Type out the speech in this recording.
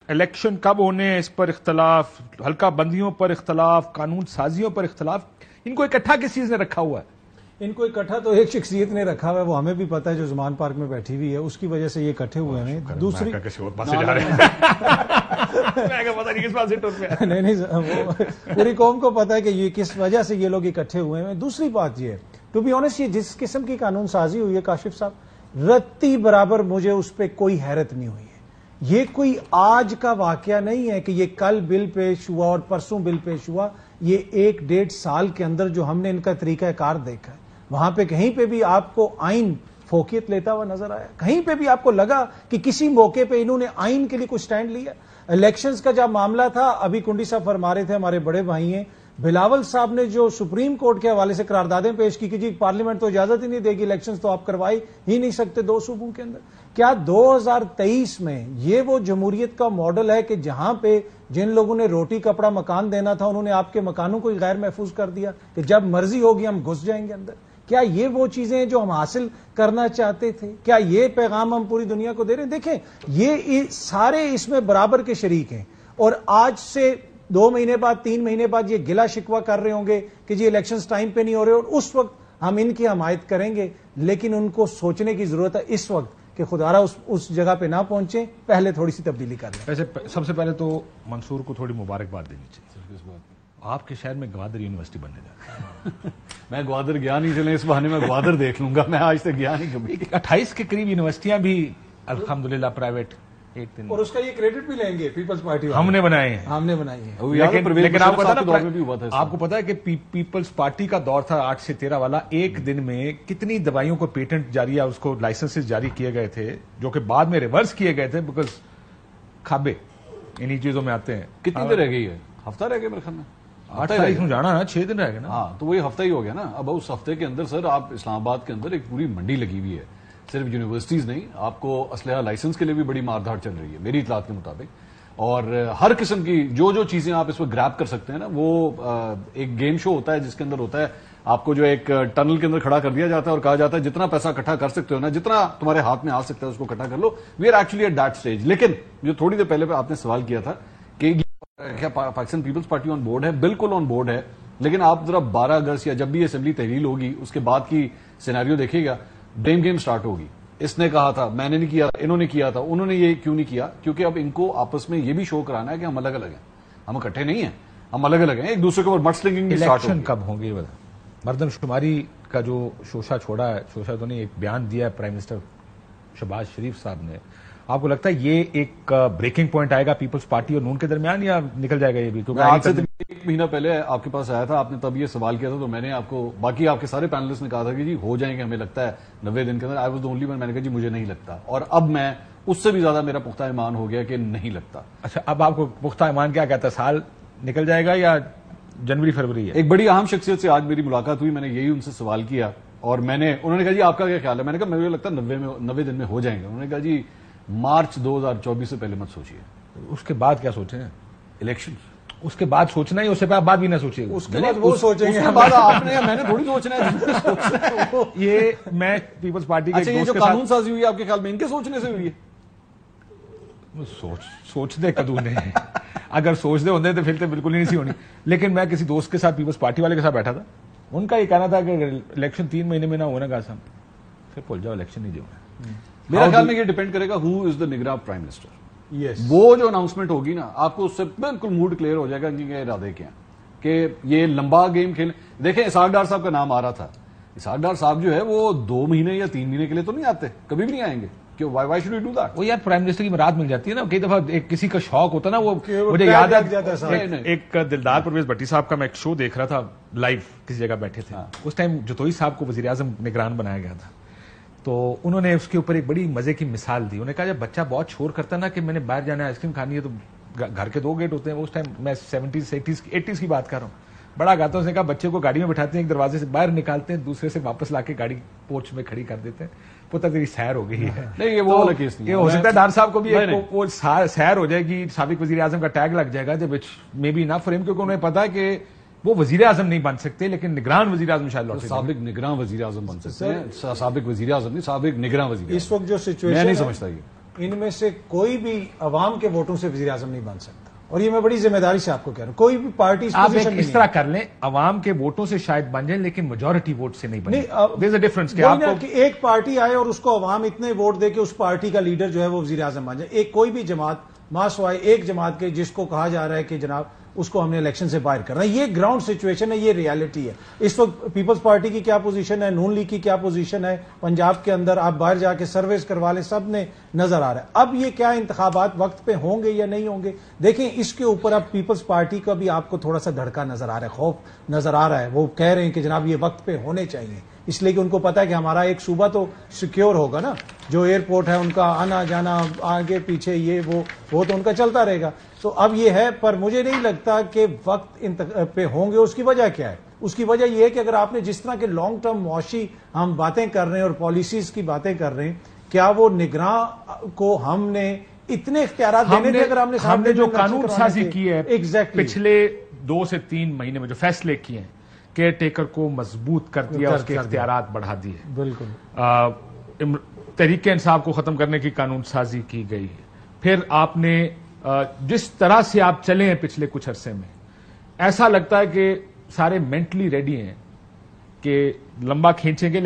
Election کب ہونے اس پر اختلاف, حلقہ بندیوں پر اختلاف, قانون سازیوں پر اختلاف, ان کو اکٹھا کس چیز نے رکھا ہوا ہے؟ ان کو اکٹھا تو ایک شخصیت نے رکھا ہوا ہے, وہ ہمیں بھی پتا ہے, جو زمان پارک میں بیٹھی ہوئی ہے, اس کی وجہ سے یہ اکٹھے ہوئے ہیں. دوسری نہیں وہ پوری قوم کو پتا ہے کہ یہ کس وجہ سے یہ لوگ اکٹھے ہوئے ہیں. دوسری بات یہ ہے, ٹو بی آنیسٹ, یہ جس قسم کی قانون سازی ہوئی ہے کاشف صاحب, رتی برابر مجھے اس پہ کوئی حیرت نہیں ہوئی ہے. یہ کوئی آج کا واقعہ نہیں ہے کہ یہ کل بل پیش ہوا اور پرسوں بل پیش ہوا. یہ 1-1.5 سال کے اندر جو ہم نے ان کا طریقہ کار دیکھا ہے, وہاں پہ کہیں پہ بھی آپ کو آئین فوقیت لیتا ہوا نظر آیا؟ کہیں پہ بھی آپ کو لگا کہ کسی موقع پہ انہوں نے آئین کے لیے کوئی سٹینڈ لیا؟ الیکشنز کا جب معاملہ تھا, ابھی کنڈی صاحب فرما رہے تھے, ہمارے بڑے بھائی ہیں, بلاول صاحب نے جو سپریم کورٹ کے حوالے سے قراردادیں پیش کی کہ جی پارلیمنٹ تو اجازت ہی نہیں دے گی, الیکشنز تو آپ کروائی ہی نہیں سکتے 2 صوبوں کے اندر. کیا 2023 میں یہ وہ جمہوریت کا ماڈل ہے کہ جہاں پہ جن لوگوں نے روٹی کپڑا مکان دینا تھا انہوں نے آپ کے مکانوں کو غیر محفوظ کر دیا کہ جب مرضی ہوگی ہم گھس جائیں گے اندر؟ کیا یہ وہ چیزیں ہیں جو ہم حاصل کرنا چاہتے تھے؟ کیا یہ پیغام ہم پوری دنیا کو دے رہے ہیں؟ دیکھیں, یہ سارے اس میں برابر کے شریک ہیں, اور آج سے 2 مہینے بعد 3 مہینے بعد یہ گلا شکوہ کر رہے ہوں گے کہ جی الیکشنز ٹائم پہ نہیں ہو رہے, اور اس وقت ہم ان کی حمایت کریں گے. لیکن ان کو سوچنے کی ضرورت ہے اس وقت کہ خدا را اس جگہ پہ نہ پہنچیں, پہلے تھوڑی سی تبدیلی کر لیں. ویسے سب سے پہلے تو منصور کو تھوڑی مبارکباد دینی چاہیے, آپ کے شہر میں گوادر یونیورسٹی بننے جا رہی ہے. میں گوادر گیا نہیں, چلیں اس بہانے میں گوادر دیکھ لوں گا, میں آج تک گیا نہیں کبھی. 28 کے قریب یونیورسٹیاں بھی الحمدللہ پرائیویٹ, ایک دن اور اس کا یہ کریڈٹ بھی لیں گے پیپلز پارٹی والے, ہم نے بنائے ہیں, ہم نے بنائی ہے. لیکن آپ کو پتا ہے کہ پیپلز پارٹی کا دور تھا 8 سے 13 والا, ایک دن میں کتنی دوائیوں کو پیٹنٹ جاری یا اس کو لائسنسز جاری کیے گئے تھے, جو کہ بعد میں ریورس کیے گئے تھے بیکاز کھابے انہی چیزوں میں آتے ہیں. کتنی دیر رہ گئی ہے؟ ہفتہ رہ گیا میرے خیال میں. 8 تاریخ میں جانا نا, 6 دن رہ گئے نا. ہاں تو وہی ہفتہ ہی ہو گیا نا. اب اس ہفتے کے اندر سر آپ اسلام آباد کے اندر ایک پوری منڈی لگی ہوئی ہے, صرف یونیورسٹیز نہیں, آپ کو اسلحہ لائسنس کے لیے بھی بڑی مار دھاڑ چل رہی ہے میری اطلاعات کے مطابق. اور ہر قسم کی جو چیزیں آپ اس میں گریب کر سکتے ہیں نا, وہ ایک گیم شو ہوتا ہے جس کے اندر ہوتا ہے آپ کو جو ایک ٹنل کے اندر کھڑا کر دیا جاتا ہے اور کہا جاتا ہے جتنا پیسہ اکٹھا کر سکتے ہو نا, جتنا تمہارے ہاتھ میں آ سکتا ہے اس کو اکٹھا کر لو. We are actually at that stage. لیکن جو تھوڑی دیر پہلے آپ نے سوال کیا تھا کہ کیا Pakistan Peoples Party on board ہے, بالکل آن بورڈ ہے. لیکن آپ ذرا 12 اگست یا جب بھی اسمبلی تحلیل ہوگی اس کے بعد کی سیناریو دیکھیے گا, بلیم گیم سٹارٹ ہوگی. اس نے کہا تھا, میں نے نہیں کیا, انہوں نے کیا تھا, انہوں نے یہ کیوں نہیں کیا, کیونکہ اب ان کو آپس میں یہ بھی شو کرانا ہے کہ ہم الگ الگ ہیں, ہم اکٹھے نہیں ہیں, ہم الگ الگ ہیں. ایک دوسرے کے اوپر مڈ سلنگنگ بھی سٹارٹ ہوگی. الیکشن کب ہوں گے؟ مردم شماری کا جو شوشہ چھوڑا ہے, شوشہ تو نہیں, ایک بیان دیا ہے پرائم منسٹر شہباز شریف صاحب نے, آپ کو لگتا ہے یہ ایک بریکنگ پوائنٹ آئے گا پیپلز پارٹی اور نون کے درمیان, یا نکل جائے گا یہ بھی؟ آج سے 1 مہینہ پہلے آپ کے پاس آیا تھا, آپ نے تب یہ سوال کیا تھا, تو میں نے آپ کو, باقی آپ کے سارے پینلسٹ نے کہا تھا کہ جی ہو جائیں گے ہمیں لگتا ہے 90 دن کے اندر. I was the only one, میں نے کہا جی مجھے نہیں لگتا, اور اب میں اس سے بھی زیادہ میرا پختہ ایمان ہو گیا کہ نہیں لگتا. اچھا, اب آپ کو پختہ ایمان کیا کہتا ہے, سال نکل جائے گا یا جنوری فروری ہے؟ ایک بڑی اہم شخصیت سے آج میری ملاقات ہوئی, میں نے یہی ان سے سوال کیا, اور انہوں نے کہا جی آپ کا کیا خیال ہے؟ میں نے کہا مجھے لگتا ہے 90 دن میں ہو جائیں گے. انہوں نے کہا جی مارچ 2024 سے پہلے مت سوچیے. اس کے بعد کیا سوچیں؟ الیکشن اس کے بعد سوچنا ہی, اس کے بعد بھی نہ سوچیے. اس کے بعد وہ سوچیں گے, اس کے بعد آپ نے, میں نے تھوڑی سوچنا ہے. یہ میں پیپلز پارٹی کے یہ جو قانون سازی ہوئی ہے آپ کے خیال میں ان کے سوچنے سے ہوئی ہے؟ سوچ دے کدو نے, اگر سوچ دے ہوتے تو پھر تو بالکل ہی نہیں سی ہونی. لیکن میں کسی دوست کے ساتھ پیپلز پارٹی والے کے ساتھ بیٹھا تھا, ان کا یہ کہنا تھا کہ الیکشن 3 مہینے میں نہ ہونا گا سم, پھر بھول جاؤ الیکشن نہیں جو. میرا خیال میں یہ ڈیپینڈ کرے گا ہو از دا نگراں پرائم منسٹر. وہ جو اناؤنسمنٹ ہوگی نا, آپ کو اس سے بالکل موڈ کلیئر ہو جائے گا کہ ارادے کیا ہیں, کہ یہ لمبا گیم کھیل. دیکھیں اسحاق ڈار صاحب کا نام آ رہا تھا, اسحاق ڈار صاحب جو ہے وہ 2 مہینے یا 3 مہینے کے لیے تو نہیں آتے, کبھی بھی نہیں آئیں گے. Why should you do that? وہ یار پرائم منسٹر کی مراد مل جاتی ہے نا, کئی دفعہ کسی کا شوق ہوتا ہے نا, وہ مجھے یاد ہے ایک دلدار پرویز بھٹی صاحب کا میں ایک شو دیکھ رہا تھا لائیو, کسی جگہ بیٹھے تھے, اس ٹائم جتوئی صاحب کو وزیر اعظم نگران بنایا گیا تھا, تو انہوں نے اس کے اوپر ایک بڑی مزے کی مثال دی. انہوں نے کہا جب بچہ بہت شور کرتا ہے نا کہ میں نے باہر جانا ہے, آئس کریم کھانی ہے, تو گھر کے 2 گیٹ ہوتے ہیں, اس ٹائم میں 70s 80s کی بات کر رہا ہوں, بڑا گاتا ہوں. اس نے کہا بچے کو گاڑی میں بٹھاتے ہیں, ایک دروازے سے باہر نکالتے ہیں, دوسرے سے واپس لا کے گاڑی پورچ میں کھڑی کر دیتے ہیں, پتہ تیری سیر ہو گئی ہے. نہیں یہ وہ والا کیس نہیں, یہ ہو سکتا ہے ڈار صاحب کو بھی وہ سیر ہو جائے گی, سابق وزیر اعظم کا ٹیگ لگ جائے گا, مے بی نہ فریم, کیونکہ انہیں پتا ہے کہ وہ وزیر اعظم نہیں بن سکتے, لیکن نگران وزیر اعظم شاید لوٹ. سابق نگراں وزیر اعظم بن سکتے ہیں, سابق وزیر اعظم نہیں, سابق نگراں وزیر. اس وقت جو سچویشن میں نہیں سمجھتا یہ ان میں سے کوئی بھی عوام کے ووٹوں سے وزیر اعظم نہیں بن سکتا، اور یہ میں بڑی ذمہ داری سے آپ کو کہہ رہا ہوں. کوئی بھی پارٹی آپ اس طرح کر لیں عوام کے ووٹوں سے شاید بن جائیں لیکن میجورٹی ووٹ سے نہیں بنے. There's a difference کہ آپ کو ایک پارٹی آئے اور اس کو عوام اتنے ووٹ دے کہ اس پارٹی کا لیڈر جو ہے وہ وزیر اعظم بن جائے. ایک کوئی بھی جماعت ماسوائے ایک جماعت کے جس کو کہا جا رہا ہے کہ جناب اس کو ہم نے الیکشن سے باہر کرنا ہے. یہ گراؤنڈ سچویشن ہے، یہ ریالٹی ہے. اس وقت پیپلز پارٹی کی کیا پوزیشن ہے، نون لیگ کی کیا پوزیشن ہے پنجاب کے اندر، آپ باہر جا کے سرویز کروا لیں، سب نے نظر آ رہا ہے. اب یہ کیا انتخابات وقت پہ ہوں گے یا نہیں ہوں گے، دیکھیں اس کے اوپر اب پیپلز پارٹی کا بھی آپ کو تھوڑا سا دھڑکا نظر آ رہا ہے، خوف نظر آ رہا ہے. وہ کہہ رہے ہیں کہ جناب یہ وقت پہ ہونے چاہیے، اس لیے کہ ان کو پتا ہے کہ ہمارا ایک صوبہ تو سیکیور ہوگا نا، جو ایئرپورٹ ہے ان کا آنا جانا آگے پیچھے یہ وہ تو ان کا چلتا رہے گا. تو اب یہ ہے، پر مجھے نہیں لگتا کہ وقت پہ ہوں گے. اس کی وجہ کیا ہے؟ اس کی وجہ یہ ہے کہ اگر آپ نے جس طرح کے لانگ ٹرم معاشی ہم باتیں کر رہے ہیں اور پالیسیز کی باتیں کر رہے ہیں، کیا وہ نگراں کو ہم نے اتنے اختیارات دینے تھے؟ اگر ہم نے جو قانون سازی کی ہے ایگزیکٹلی پچھلے 2 سے 3 مہینے میں جو فیصلے کیے ہیں، کیئر ٹیکر کو مضبوط کر دیا، اس کے اختیارات بڑھا دیے. بالکل تحریک انصاف کو ختم کرنے کی قانون سازی کی گئی. پھر آپ نے جس طرح سے آپ چلے ہیں پچھلے کچھ عرصے میں، ایسا لگتا ہے کہ سارے مینٹلی ریڈی ہیں کہ لمبا کھینچیں گے.